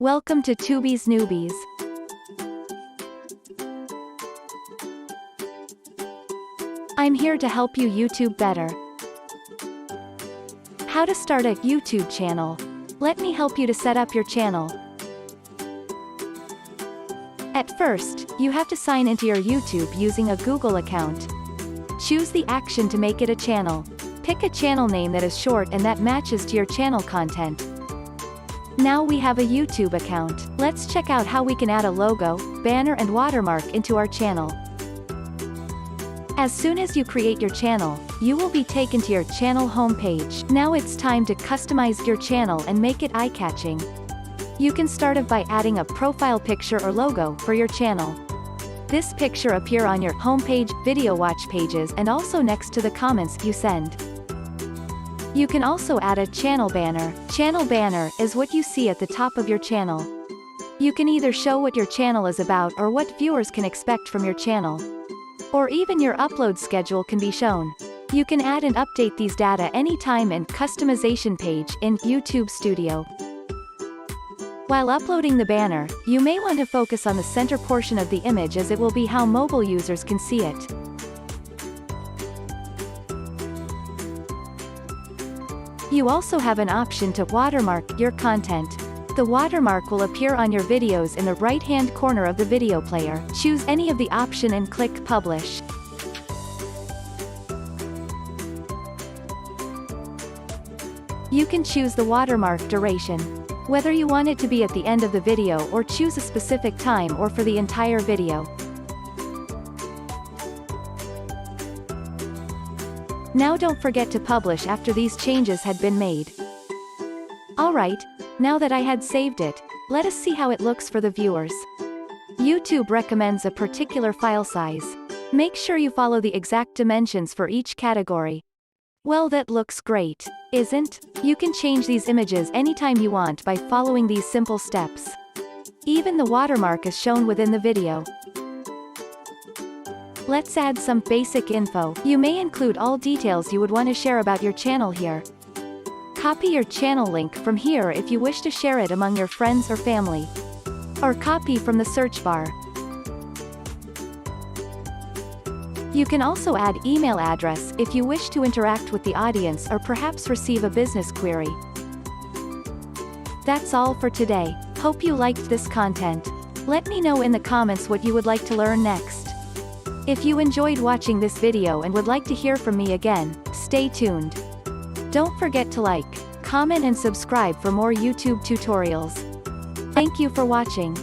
Welcome to Tubies Newbies. I'm here to help you YouTube better. How to start a YouTube channel. Let me help you to set up your channel. At first, you have to sign into your YouTube using a Google account. Choose the action to make it a channel. Pick a channel name that is short and that matches to your channel content. Now we have a YouTube account. Let's check out how we can add a logo, banner and watermark into our channel. As soon as you create your channel, you will be taken to your channel homepage. Now it's time to customize your channel and make it eye-catching. You can start off by adding a profile picture or logo for your channel. This picture appear on your homepage, video watch pages and also next to the comments you send. You can also add a channel banner. Channel banner is what you see at the top of your channel. You can either show what your channel is about or what viewers can expect from your channel. Or even your upload schedule can be shown. You can add and update these data anytime in Customization page in YouTube Studio. While uploading the banner, you may want to focus on the center portion of the image as it will be how mobile users can see it. You also have an option to watermark your content. The watermark will appear on your videos in the right-hand corner of the video player. Choose any of the option and click Publish. You can choose the watermark duration. Whether you want it to be at the end of the video or choose a specific time or for the entire video. Now don't forget to publish after these changes had been made. Alright, now that I had saved it, let us see how it looks for the viewers. YouTube recommends a particular file size. Make sure you follow the exact dimensions for each category. Well, that looks great, isn't? You can change these images anytime you want by following these simple steps. Even the watermark is shown within the video. Let's add some basic info. You may include all details you would want to share about your channel here. Copy your channel link from here if you wish to share it among your friends or family. Or copy from the search bar. You can also add email address if you wish to interact with the audience or perhaps receive a business query. That's all for today. Hope you liked this content. Let me know in the comments what you would like to learn next. If you enjoyed watching this video and would like to hear from me again, stay tuned. Don't forget to like, comment and subscribe for more YouTube tutorials. Thank you for watching.